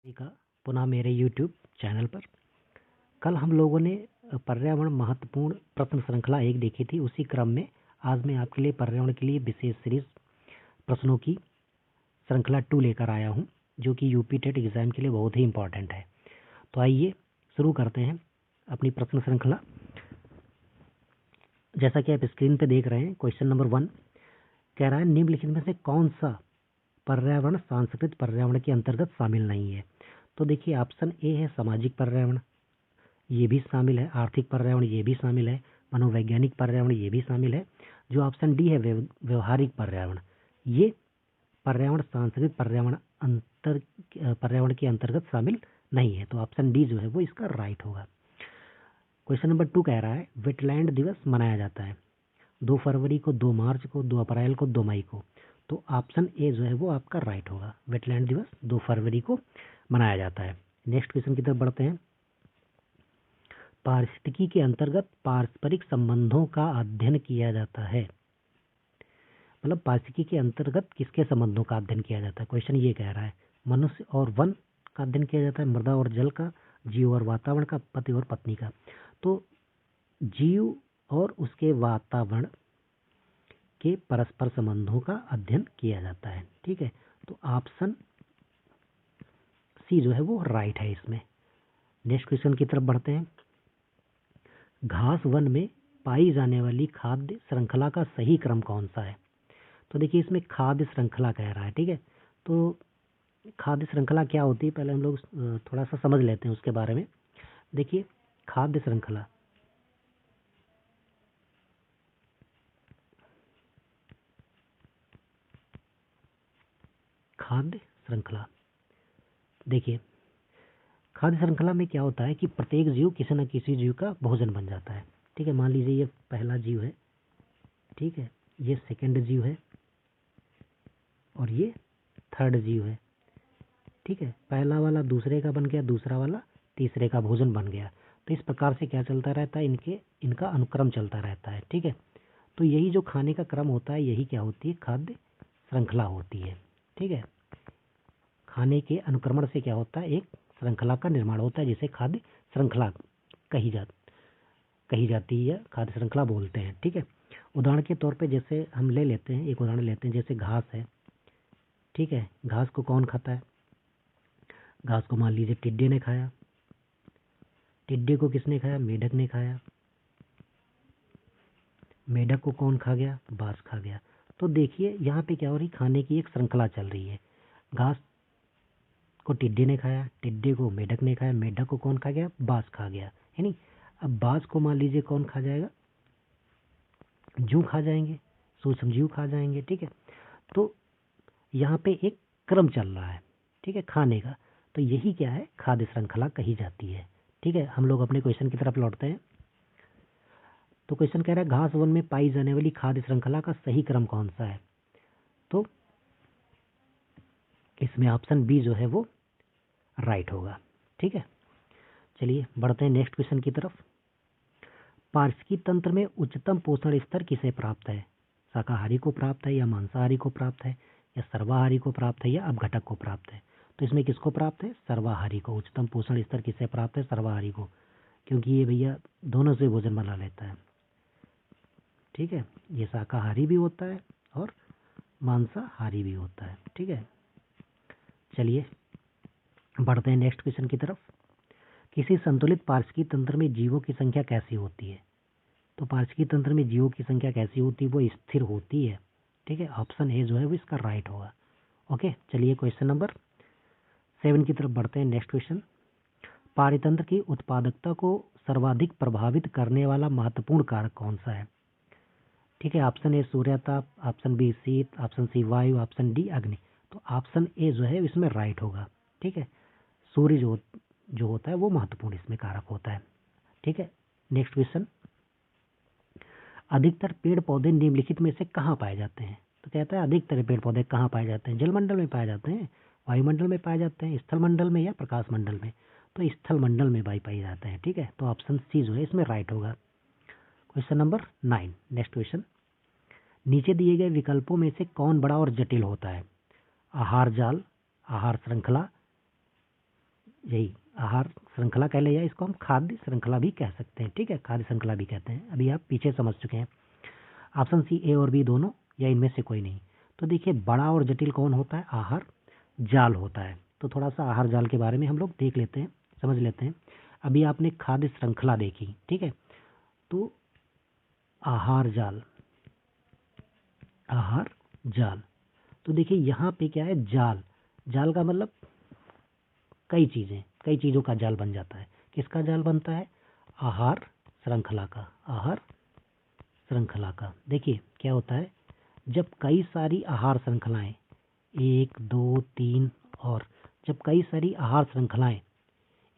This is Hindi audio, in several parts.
का पुनः मेरे YouTube चैनल पर। कल हम लोगों ने पर्यावरण महत्वपूर्ण प्रश्न श्रृंखला 1 देखी थी। उसी क्रम में आज मैं आपके लिए पर्यावरण के लिए विशेष सीरीज प्रश्नों की श्रृंखला 2 लेकर आया हूं, जो कि यूपी टेट एग्जाम के लिए बहुत ही इंपॉर्टेंट है। तो आइए शुरू करते हैं अपनी प्रश्न श्रृंखला। जैसा कि आप स्क्रीन पे देख रहे हैं, क्वेश्चन नंबर 1 कह रहा है निम्नलिखित में से कौन सा पर्यावरण सांस्कृतिक पर्यावरण के अंतर्गत शामिल नहीं है। तो देखिए, ऑप्शन ए है सामाजिक पर्यावरण, ये भी शामिल है। आर्थिक पर्यावरण ये भी शामिल है। मनोवैज्ञानिक पर्यावरण ये भी शामिल है। जो ऑप्शन डी है व्यवहारिक पर्यावरण, ये पर्यावरण सांस्कृतिक पर्यावरण के अंतर्गत शामिल नहीं है। तो ऑप्शन डी जो है वो इसका राइट होगा। क्वेश्चन नंबर 2 कह रहा है वेटलैंड दिवस मनाया जाता है 2 फरवरी को, 2 मार्च को, 2 अप्रैल को, 2 मई को। तो ऑप्शन ए जो है वो आपका राइट होगा। वेटलैंड दिवस 2 फरवरी को मनाया जाता है। नेक्स्ट क्वेश्चन की तरफ बढ़ते हैं। पारिस्थितिकी के अंतर्गत पारस्परिक संबंधों का अध्ययन किया जाता है। मतलब पारिस्थितिकी के अंतर्गत किसके संबंधों का अध्ययन किया जाता है, क्वेश्चन ये कह रहा है। मनुष्य और वन का अध्ययन किया जाता है, मृदा और जल का, जीव और वातावरण का, पति और पत्नी का। तो जीव और उसके वातावरण के परस्पर संबंधों का अध्ययन किया जाता है। ठीक है, तो ऑप्शन सी जो है वो राइट है इसमें। नेक्स्ट क्वेश्चन की तरफ बढ़ते हैं। घास वन में पाई जाने वाली खाद्य श्रृंखला का सही क्रम कौन सा है। तो देखिए, इसमें खाद्य श्रृंखला कह रहा है। ठीक है, तो खाद्य श्रृंखला क्या होती है पहले हम लोग थोड़ा सा समझ लेते हैं उसके बारे में। देखिए, खाद्य श्रृंखला देखिए, खाद्य श्रृंखला में क्या होता है कि प्रत्येक जीव किसी न किसी जीव का भोजन बन जाता है। ठीक है, मान लीजिए ये पहला जीव है, ठीक है, ये सेकंड जीव है और ये थर्ड जीव है। ठीक है, पहला वाला दूसरे का बन गया, दूसरा वाला तीसरे का भोजन बन गया। तो इस प्रकार से क्या चलता रहता है, इनका अनुक्रम चलता रहता है। ठीक है, तो यही जो खाने का क्रम होता है, यही क्या होती है, खाद्य श्रृंखला होती है। ठीक है, खाने के अनुक्रमण से क्या होता है, एक श्रृंखला का निर्माण होता है, जिसे खाद्य श्रृंखला कही जाती है, खाद्य श्रृंखला बोलते हैं। ठीक है, उदाहरण के तौर पे जैसे हम एक उदाहरण लेते हैं, जैसे घास है। ठीक है, घास को कौन खाता है, घास को मान लीजिए टिड्डे ने खाया। टिड्डे को किसने खाया, मेढक ने खाया। मेढक को कौन खा गया, बाज खा गया। तो देखिए यहाँ पे क्या हो रही, खाने की एक श्रृंखला चल रही है। घास को टिड्डे ने खाया, टिड्डे को मेढक ने खाया, मेढक को कौन खा गया, बाज खा गया, है नहीं। अब बाज को मान लीजिए कौन खा जाएगा, जू खा जाएंगे, सूक्ष्म जीव खा जाएंगे। ठीक है, तो यहाँ पे एक क्रम चल रहा है, ठीक है, खाने का। तो यही क्या है, खाद्य श्रृंखला कही जाती है। ठीक है, हम लोग अपने क्वेश्चन की तरफ लौटते हैं। तो क्वेश्चन कह रहा है घास वन में पाई जाने वाली खाद्य श्रृंखला का सही क्रम कौन सा है। तो इसमें ऑप्शन बी जो है वो राइट होगा। ठीक है, चलिए बढ़ते हैं नेक्स्ट क्वेश्चन की तरफ। पारिस्थितिकी तंत्र में उच्चतम पोषण स्तर किसे प्राप्त है, शाकाहारी को प्राप्त है, या मांसाहारी को प्राप्त है, या सर्वाहारी को प्राप्त है, या अपघटक को प्राप्त है। तो इसमें किसको प्राप्त है, सर्वाहारी को। उच्चतम पोषण स्तर किसे प्राप्त है, सर्वाहारी को, क्योंकि ये भैया दोनों से भोजन बना लेता है। ठीक है, ये शाकाहारी भी होता है और मांसाहारी भी होता है। ठीक है, चलिए बढ़ते हैं नेक्स्ट क्वेश्चन की तरफ। किसी संतुलित पारिस्थितिकी तंत्र में जीवों की संख्या कैसी होती है। तो पारिस्थितिकी तंत्र में जीवों की संख्या कैसी होती है, वो स्थिर होती है। ठीक है, ऑप्शन ए जो है वो इसका राइट होगा। ओके, चलिए क्वेश्चन नंबर 7 की तरफ बढ़ते हैं। नेक्स्ट क्वेश्चन, पारितंत्र की उत्पादकता को सर्वाधिक प्रभावित करने वाला महत्वपूर्ण कारक कौन सा है। ठीक है, ऑप्शन ए सूर्यताप, ऑप्शन बी शीत, ऑप्शन सी वायु, ऑप्शन डी अग्नि। तो ऑप्शन ए जो है इसमें राइट होगा। ठीक है, सूर्य जो होता है वो महत्वपूर्ण इसमें कारक होता है। ठीक है, नेक्स्ट क्वेश्चन, अधिकतर पेड़ पौधे निम्नलिखित में से कहाँ पाए जाते हैं। तो कहता है अधिकतर पेड़ पौधे कहाँ पाए जाते हैं, जलमंडल में पाए जाते हैं, वायुमंडल में पाए जाते हैं, स्थल मंडल में, या प्रकाश मंडल में। तो स्थल मंडल में पाए जाते हैं। ठीक है, तो ऑप्शन सी जो है इसमें राइट होगा। क्वेश्चन नंबर 9, नेक्स्ट क्वेश्चन, नीचे दिए गए विकल्पों में से कौन बड़ा और जटिल होता है, आहार जाल, आहार श्रृंखला, यही आहार श्रृंखला कह ले, या इसको हम खाद्य श्रृंखला भी कह सकते हैं। ठीक है, खाद्य श्रृंखला भी कहते हैं। अभी आप पीछे समझ चुके हैं। ऑप्शन सी, ए और बी दोनों, या इनमें से कोई नहीं। तो देखिए, बड़ा और जटिल कौन होता है? आहार जाल होता है। तो थोड़ा सा आहार जाल के बारे में हम लोग देख लेते हैं, समझ लेते हैं। अभी आपने खाद्य श्रृंखला देखी, ठीक है, तो आहार जाल, आहार जाल, तो देखिए यहाँ पे क्या है? जाल, जाल का मतलब कई चीजें, कई चीजों का जाल बन जाता है। किसका जाल बनता है? आहार श्रृंखला का, आहार श्रृंखला का। देखिए क्या होता है, जब कई सारी आहार श्रृंखलाएं, 1 2 3, और जब कई सारी आहार श्रृंखलाएं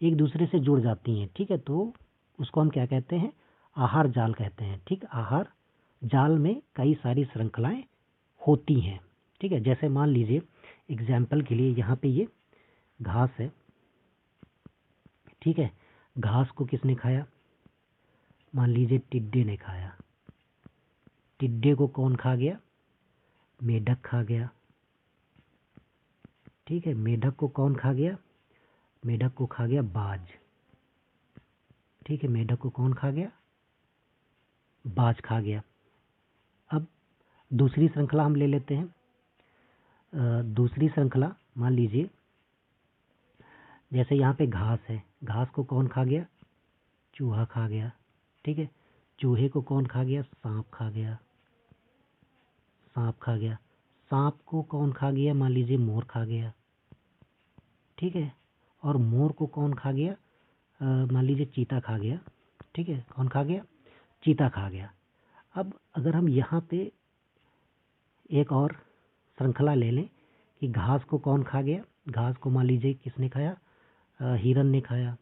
एक दूसरे से जुड़ जाती हैं, ठीक है, तो उसको हम क्या कहते हैं? आहार जाल कहते हैं। ठीक, आहार जाल में कई सारी श्रृंखलाएं होती हैं। ठीक है, जैसे मान लीजिए एग्जाम्पल के लिए यहाँ पे ये घास है, ठीक है, घास को किसने खाया? मान लीजिए टिड्डे ने खाया। टिड्डे को कौन खा गया? मेढक खा गया। ठीक है, मेढक को कौन खा गया? मेढक को खा गया बाज। ठीक है, मेढक को कौन खा गया? बाज खा गया। अब दूसरी श्रृंखला हम ले लेते हैं। दूसरी श्रृंखला मान लीजिए, जैसे यहाँ पे घास है, घास को कौन खा गया? चूहा खा गया। ठीक है, चूहे को कौन खा गया? सांप खा गया। सांप खा गया। सांप को कौन खा गया? मान लीजिए मोर खा गया। ठीक है, और मोर को कौन खा गया? मान लीजिए चीता खा गया। ठीक है, कौन खा गया? चीता खा गया। अब अगर हम यहाँ पे एक और श्रृंखला ले लें कि घास को कौन खा गया? घास को मान लीजिए किसने खाया? हिरन ने खाया।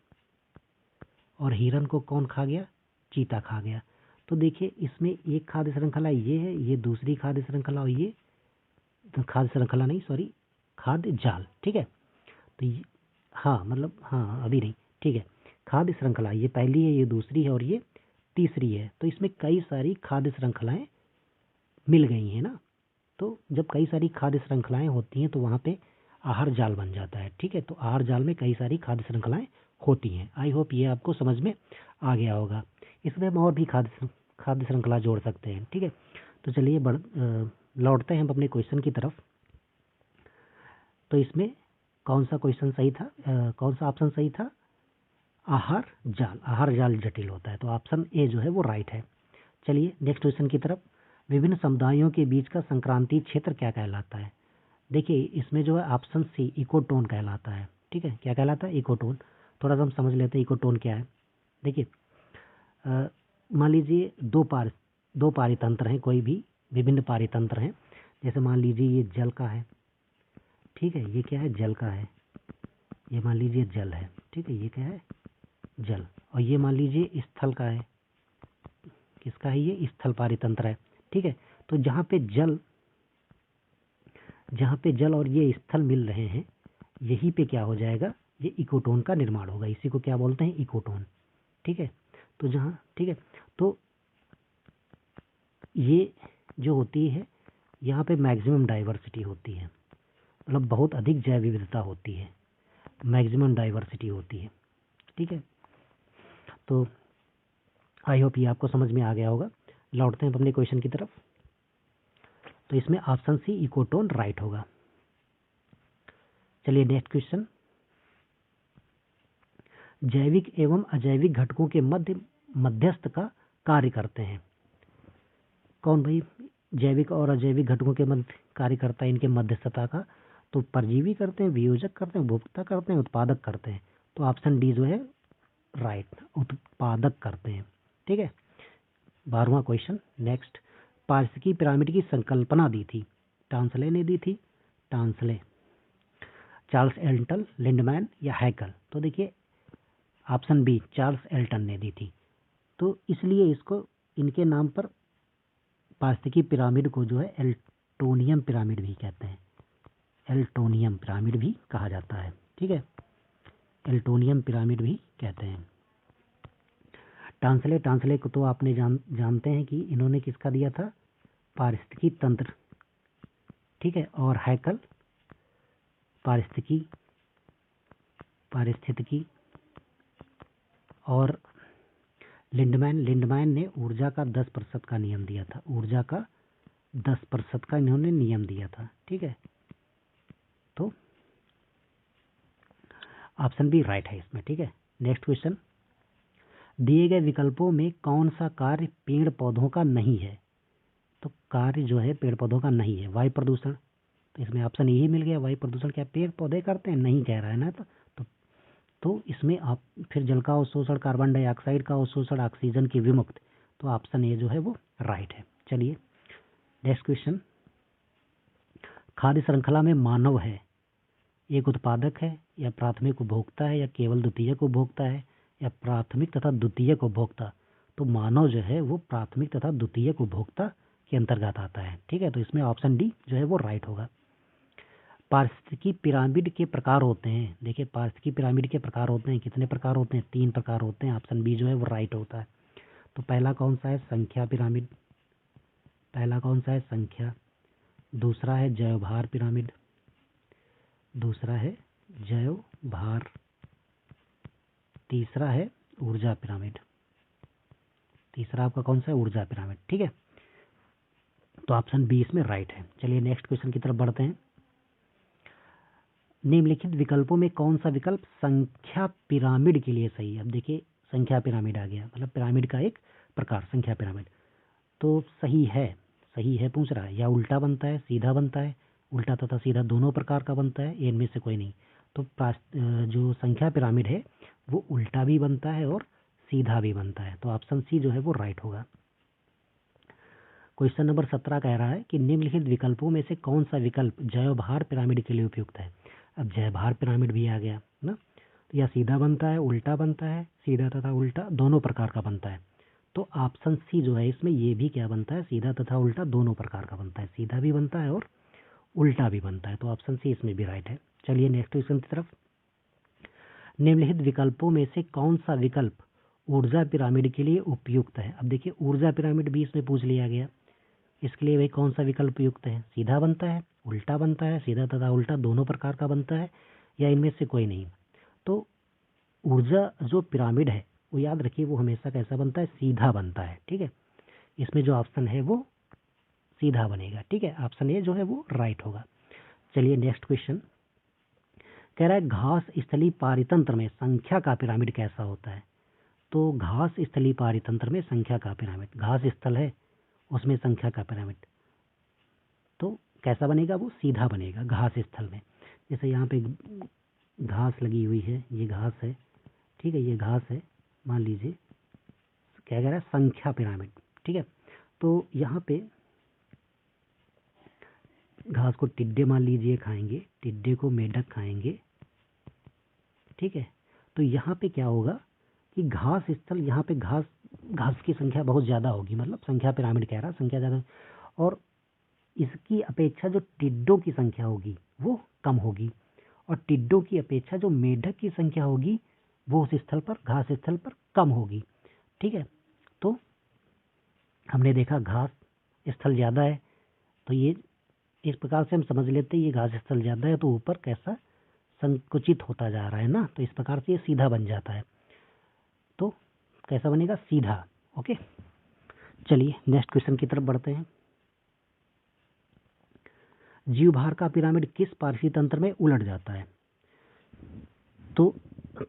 और हिरन को कौन खा गया? चीता खा गया। तो देखिए, इसमें एक खाद्य श्रृंखला ये है, ये दूसरी खाद्य श्रृंखला, और ये खाद्य श्रृंखला नहीं, सॉरी, खाद्य जाल। ठीक है, तो हाँ, मतलब हाँ, अभी नहीं, ठीक है, खाद्य श्रृंखला ये पहली है, ये दूसरी है, और ये तीसरी है। तो इसमें कई सारी खाद्य श्रृंखलाएं मिल गई हैं ना। तो जब कई सारी खाद्य श्रृंखलाएं होती हैं तो वहाँ पे आहार जाल बन जाता है। ठीक है, तो आहार जाल में कई सारी खाद्य श्रृंखलाएं होती हैं। आई होप ये आपको समझ में आ गया होगा। इसमें हम और भी खाद्य श्रृंखला जोड़ सकते हैं। ठीक है, तो चलिए लौटते हैं हम अपने क्वेश्चन की तरफ। तो इसमें कौन सा क्वेश्चन सही था? कौन सा ऑप्शन सही था? आहार जाल, आहार जाल जटिल होता है, तो ऑप्शन ए जो है वो राइट है। चलिए नेक्स्ट क्वेश्चन की तरफ। विभिन्न समुदायों के बीच का संक्रांति क्षेत्र क्या कहलाता है? देखिए इसमें जो है ऑप्शन सी इकोटोन कहलाता है। ठीक है, क्या कहलाता है? इकोटोन। थोड़ा सा हम समझ लेते हैं इकोटोन क्या है। देखिए मान लीजिए दो पारितंत्र हैं, कोई भी विभिन्न पारितंत्र हैं। जैसे मान लीजिए ये जल का है, ठीक है, ये क्या है? जल का है। ये मान लीजिए जल है, ठीक है, ये क्या है? जल। और ये मान लीजिए स्थल का है। किसका है? ये स्थल पारितंत्र है। ठीक है, तो जहाँ पे जल और ये स्थल मिल रहे हैं, यहीं पे क्या हो जाएगा? ये इकोटोन का निर्माण होगा। इसी को क्या बोलते हैं? इकोटोन। ठीक है, तो जहाँ, ठीक है, तो ये जो होती है, यहाँ पे मैक्सिमम डाइवर्सिटी होती है, मतलब बहुत अधिक जैव विविधता होती है, मैक्सिमम डाइवर्सिटी होती है। ठीक है, तो आई होप ये आपको समझ में आ गया होगा। लौटते हैं अपने क्वेश्चन की तरफ। तो इसमें ऑप्शन सी इकोटोन राइट होगा। चलिए नेक्स्ट क्वेश्चन। जैविक एवं अजैविक घटकों के मध्यस्थ का कार्य करते हैं। कौन भाई जैविक और अजैविक घटकों के मध्य कार्य करता है? इनके मध्यस्थता का तो परजीवी करते हैं, वियोजक करते हैं, उपभोक्ता करते हैं, उत्पादक करते हैं। तो ऑप्शन डी जो है राइट, उत्पादक करते हैं। ठीक है, 12वां क्वेश्चन नेक्स्ट। पारिस्थितिकी पिरामिड की संकल्पना दी थी, टांसले ने दी थी, टांसले, चार्ल्स एल्टन, लिंडमैन या हैकल? तो देखिए ऑप्शन बी चार्ल्स एल्टन ने दी थी। तो इसलिए इसको, इनके नाम पर पारिस्थितिकी पिरामिड को जो है एल्टोनियम पिरामिड भी कहते हैं। एल्टोनियम पिरामिड भी कहा जाता है। ठीक है, एल्टोनियम पिरामिड भी कहते हैं। टांसले को तो आपने जानते हैं कि इन्होंने किसका दिया था? पारिस्थितिकी तंत्र। ठीक है, और हैकल पारिस्थितिकी और लिंडमैन ने ऊर्जा का 10% का नियम दिया था। ऊर्जा का 10% का इन्होंने नियम दिया था। ठीक है, तो ऑप्शन बी राइट है इसमें। ठीक है, नेक्स्ट क्वेश्चन, दिए गए विकल्पों में कौन सा कार्य पेड़ पौधों का नहीं है? तो कार्य जो है पेड़ पौधों का नहीं है, वायु प्रदूषण। तो इसमें ऑप्शन यही मिल गया, वायु प्रदूषण क्या पेड़ पौधे करते हैं? नहीं कह रहा है ना। तो इसमें आप फिर जल का अवशोषण, कार्बन डाइऑक्साइड का अवशोषण, ऑक्सीजन की विमुक्त। तो ऑप्शन ए जो है वो राइट है। चलिए नेक्स्ट क्वेश्चन, खाद्य श्रृंखला में मानव है, एक उत्पादक है या प्राथमिक उपभोक्ता है या केवल द्वितीयक उपभोक्ता है या प्राथमिक तथा द्वितीयक उपभोक्ता? तो मानव जो है वो प्राथमिक तथा द्वितीयक उपभोक्ता के अंतर्गत आता है। ठीक है, तो इसमें ऑप्शन डी जो है वो राइट होगा। पारिस्थितिकी पिरामिड के प्रकार होते हैं। देखिए पारिस्थितिकी पिरामिड के प्रकार होते हैं, कितने प्रकार होते हैं? 3 प्रकार होते हैं। ऑप्शन बी जो है वो राइट होता है। तो पहला कौन सा है? संख्या पिरामिड। पहला कौन सा है? संख्या। दूसरा है जैव भार पिरामिड। दूसरा है जैव भार। तीसरा है ऊर्जा पिरामिड। तीसरा आपका कौन सा है? ऊर्जा पिरामिड। ठीक है, तो ऑप्शन बी इसमें राइट है। चलिए नेक्स्ट क्वेश्चन की तरफ बढ़ते हैं। निम्नलिखित विकल्पों में कौन सा विकल्प संख्या पिरामिड के लिए सही है? अब देखिए संख्या पिरामिड आ गया, मतलब पिरामिड का एक प्रकार संख्या पिरामिड। तो सही है, सही है पूछ रहा है, या उल्टा बनता है, सीधा बनता है? उल्टा तथा सीधा दोनों प्रकार का बनता है, इनमें से कोई नहीं। तो जो संख्या पिरामिड है वो उल्टा भी बनता है और सीधा भी बनता है। तो ऑप्शन सी जो है वो राइट होगा। क्वेश्चन नंबर 17 कह रहा है कि निम्नलिखित विकल्पों में से कौन सा विकल्प जैव भार पिरामिड के लिए उपयुक्त है? अब जैव भार पिरामिड भी आ गया ना, तो या सीधा बनता है, उल्टा बनता है, सीधा तथा उल्टा दोनों प्रकार का बनता है। तो ऑप्शन सी जो है इसमें ये भी क्या बनता है? सीधा तथा उल्टा दोनों प्रकार का बनता है, सीधा भी बनता है और उल्टा भी बनता है। तो ऑप्शन सी इसमें भी राइट है। चलिए नेक्स्ट क्वेश्चन की तरफ। निम्नलिखित विकल्पों में से कौन सा विकल्प ऊर्जा पिरामिड के लिए उपयुक्त है? अब देखिए ऊर्जा पिरामिड भी इसमें पूछ लिया गया, इसके लिए भाई कौन सा विकल्प उपयुक्त है? सीधा बनता है, उल्टा बनता है, सीधा तथा उल्टा दोनों प्रकार का बनता है, या इनमें से कोई नहीं? तो ऊर्जा जो पिरामिड है वो याद रखिए वो हमेशा कैसा बनता है? सीधा बनता है। ठीक है, इसमें जो ऑप्शन है वो सीधा बनेगा। ठीक है, ऑप्शन ए जो है वो राइट होगा। चलिए नेक्स्ट क्वेश्चन कह रहा है घास स्थली पारितंत्र में संख्या का पिरामिड कैसा होता है? तो घास स्थली पारितंत्र में संख्या का पिरामिड, घास स्थल है उसमें संख्या का पिरामिड, तो कैसा बनेगा? वो सीधा बनेगा घास स्थल में। जैसे यहाँ पे घास लगी हुई है, ये घास है, ठीक है, ये घास है, मान लीजिए क्या कह रहा है? संख्या पिरामिड। ठीक है, तो यहाँ पे घास को टिड्डे मान लीजिए खाएंगे, टिड्डे को मेढक खाएंगे। ठीक है, तो यहाँ पे क्या होगा कि घास स्थल, यहाँ पे घास की संख्या बहुत ज़्यादा होगी, मतलब संख्या पिरामिड कह रहा है संख्या ज़्यादा, और इसकी अपेक्षा जो टिड्डों की संख्या होगी वो कम होगी, और टिड्डों की अपेक्षा जो मेढक की संख्या होगी वो उस स्थल पर, घास स्थल पर कम होगी। ठीक है, तो हमने देखा घास स्थल ज़्यादा है, तो ये इस प्रकार से हम समझ लेते हैं ये घास स्थल ज़्यादा है तो ऊपर कैसा संकुचित होता जा रहा है ना, तो इस प्रकार से ये सीधा बन जाता है। तो कैसा बनेगा? सीधा। ओके, चलिए नेक्स्ट क्वेश्चन की तरफ बढ़ते हैं। जीवभार का पिरामिड किस पारसी तंत्र में उलट जाता है? तो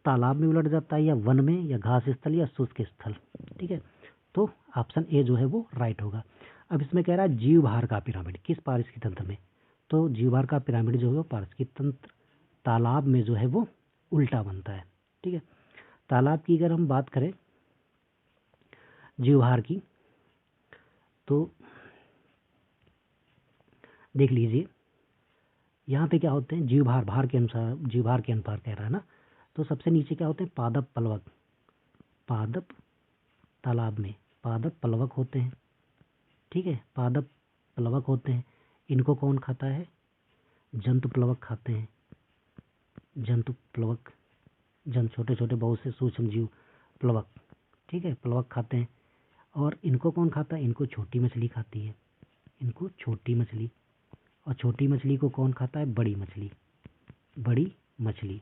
तालाब में उलट जाता है, या वन में, या घास स्थल, या शुष्क स्थल? ठीक है, तो ऑप्शन ए जो है वो राइट होगा। अब इसमें कह रहा है जीवभार का पिरामिड किस पारिस्थितिक तंत्र में? तो जीवभार का पिरामिड जो है वो पारिस्थितिक तंत्र तालाब में जो है वो उल्टा बनता है। ठीक है, तालाब की अगर हम बात करें जीवभार की, तो देख लीजिए यहाँ पे क्या होते हैं जीवभार, भार के अनुसार, जीवभार के अनुसार कह रहा है ना, तो सबसे नीचे क्या होते हैं? पादप प्लवक। पादप तालाब में पादप प्लवक होते हैं। ठीक है, पादप प्लवक होते हैं, इनको कौन खाता है? जंतु प्लवक खाते हैं। जंतु प्लवक, छोटे छोटे बहुत से सूक्ष्म जीव प्लवक, ठीक है, प्लवक खाते हैं। और इनको कौन खाता है? इनको छोटी मछली खाती है, इनको छोटी मछली। और छोटी मछली को कौन खाता है? बड़ी मछली, बड़ी मछली।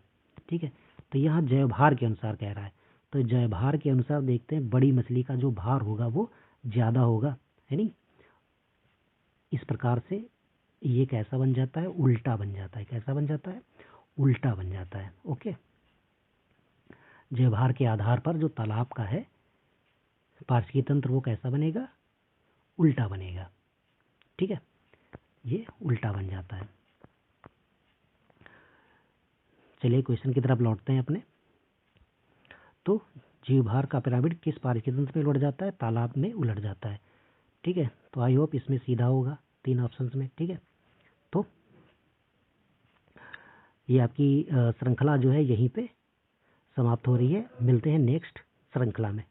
ठीक है, तो यहाँ जयभार के अनुसार कह रहा है, तो जयभार के अनुसार देखते हैं बड़ी मछली का जो भार होगा वो ज़्यादा होगा, है नहीं। इस प्रकार से ये कैसा बन जाता है, उल्टा बन जाता है। कैसा बन जाता है, उल्टा बन जाता है। ओके, जयभार के आधार पर जो तालाब का है पार्श्विकी तंत्र वो कैसा बनेगा, उल्टा बनेगा। ठीक है, ये उल्टा बन जाता है। चलिए क्वेश्चन की तरफ लौटते हैं अपने। तो जीवभार का पिरामिड किस पार्श्विकी तंत्र में उलट जाता है, तालाब में उलट जाता है। ठीक है, तो आई होप इसमें सीधा होगा 3 ऑप्शंस में। ठीक है, तो ये आपकी श्रृंखला जो है यहीं पे समाप्त हो रही है। मिलते हैं नेक्स्ट श्रृंखला में।